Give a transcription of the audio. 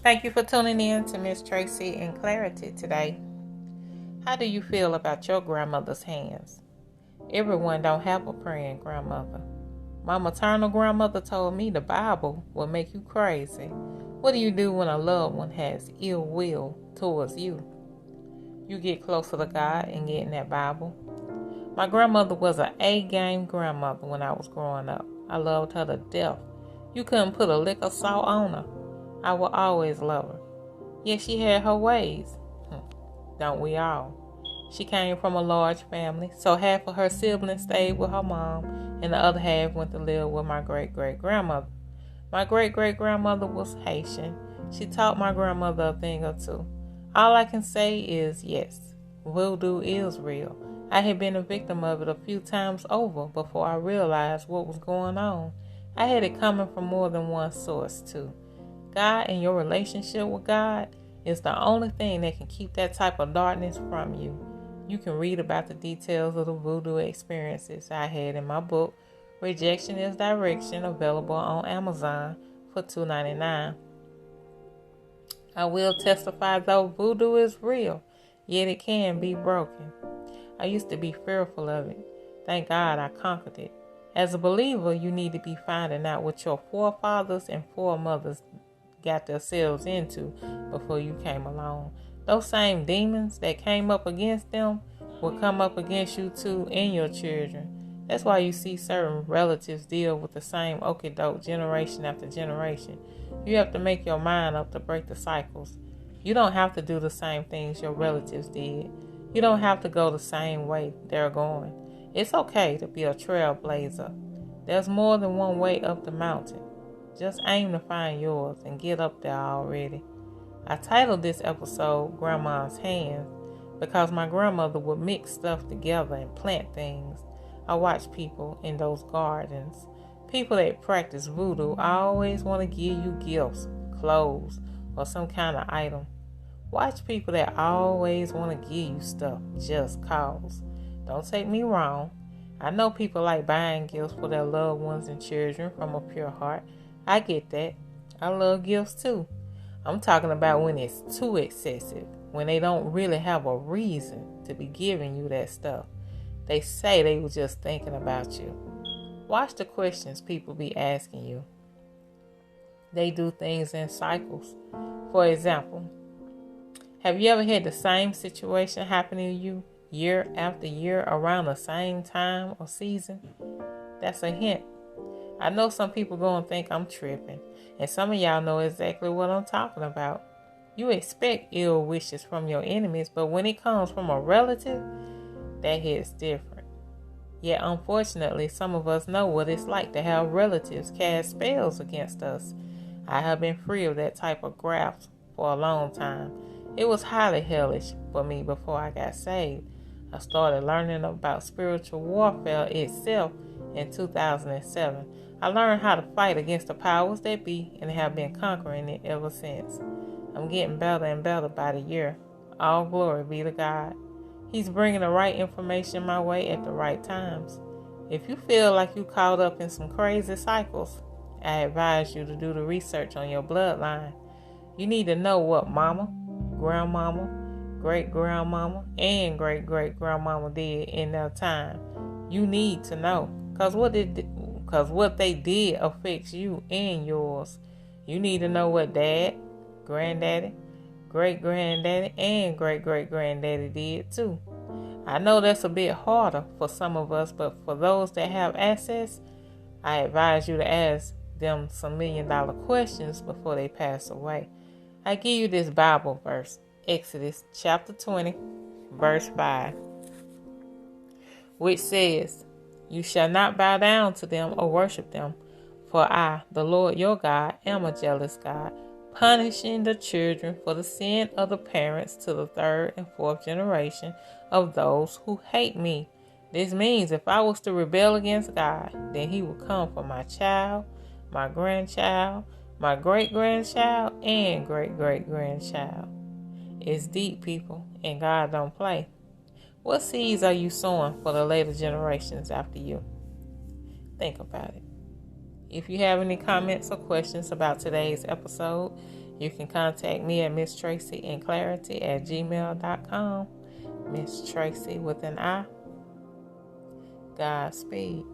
Thank you for tuning in to Miss Tracy and Clarity today. How do you feel about your grandmother's hands? Everyone don't have a praying grandmother. My maternal grandmother told me the Bible will make you crazy. What do you do when a loved one has ill will towards you? You get closer to God and get in that Bible. My grandmother was an A-game grandmother when I was growing up. I loved her to death. You couldn't put a lick of salt on her. I will always love her. Yet she had her ways. Don't we all? She came from a large family, so half of her siblings stayed with her mom, and the other half went to live with my great-great-grandmother. My great-great-grandmother was Haitian. She taught my grandmother a thing or two. All I can say is yes, voodoo is real. I had been a victim of it a few times over before I realized what was going on. I had it coming from more than one source too. God and your relationship with God is the only thing that can keep that type of darkness from you. You can read about the details of the voodoo experiences I had in my book, Rejection is Direction, available on Amazon for $2.99. I will testify though voodoo is real, yet it can be broken. I used to be fearful of it. Thank God I conquered it. As a believer, you need to be finding out what your forefathers and foremothers got themselves into before you came along. Those same demons that came up against them will come up against you too and your children. That's why you see certain relatives deal with the same okie-doke generation after generation. You have to make your mind up to break the cycles. You don't have to do the same things your relatives did. You don't have to go the same way they're going. It's okay to be a trailblazer. There's more than one way up the mountain. Just aim to find yours and get up there already. I titled this episode Grandma's Hands because my grandmother would mix stuff together and plant things. I watch people in those gardens. People that practice voodoo always want to give you gifts, clothes, or some kind of item. Watch people that always want to give you stuff just cause. Don't take me wrong. I know people like buying gifts for their loved ones and children from a pure heart. I get that. I love gifts too. I'm talking about when it's too excessive, when they don't really have a reason to be giving you that stuff. They say they were just thinking about you. Watch the questions people be asking you. They do things in cycles. For example, have you ever had the same situation happen to you year after year around the same time or season? That's a hint. I know some people gonna think I'm tripping, and some of y'all know exactly what I'm talking about. You expect ill wishes from your enemies, but when it comes from a relative, that hits different. Yet unfortunately, some of us know what it's like to have relatives cast spells against us. I have been free of that type of graft for a long time. It was highly hellish for me before I got saved. I started learning about spiritual warfare itself in 2007. I learned how to fight against the powers that be and have been conquering it ever since. I'm getting better and better by the year. All glory be to God. He's bringing the right information my way at the right times. If you feel like you caught up in some crazy cycles, I advise you to do the research on your bloodline. You need to know what mama, grandmama, great-grandmama, and great-great-grandmama did in their time. You need to know, because what they did affects you and yours. You need to know what dad, granddaddy, great-granddaddy, and great-great-granddaddy did too. I know that's a bit harder for some of us, but for those that have access, I advise you to ask them some million-dollar questions before they pass away. I give you this Bible verse, Exodus chapter 20, verse 5, which says, "You shall not bow down to them or worship them, for I, the Lord your God, am a jealous God, punishing the children for the sin of the parents to the third and fourth generation of those who hate me." This means if I was to rebel against God, then he will come for my child, my grandchild, my great-grandchild, and great-great-grandchild. It's deep, people, and God don't play. What seeds are you sowing for the later generations after you? Think about it. If you have any comments or questions about today's episode, You can contact me at misstraceyandclarity@gmail.com. Miss Tracy with an I. Godspeed.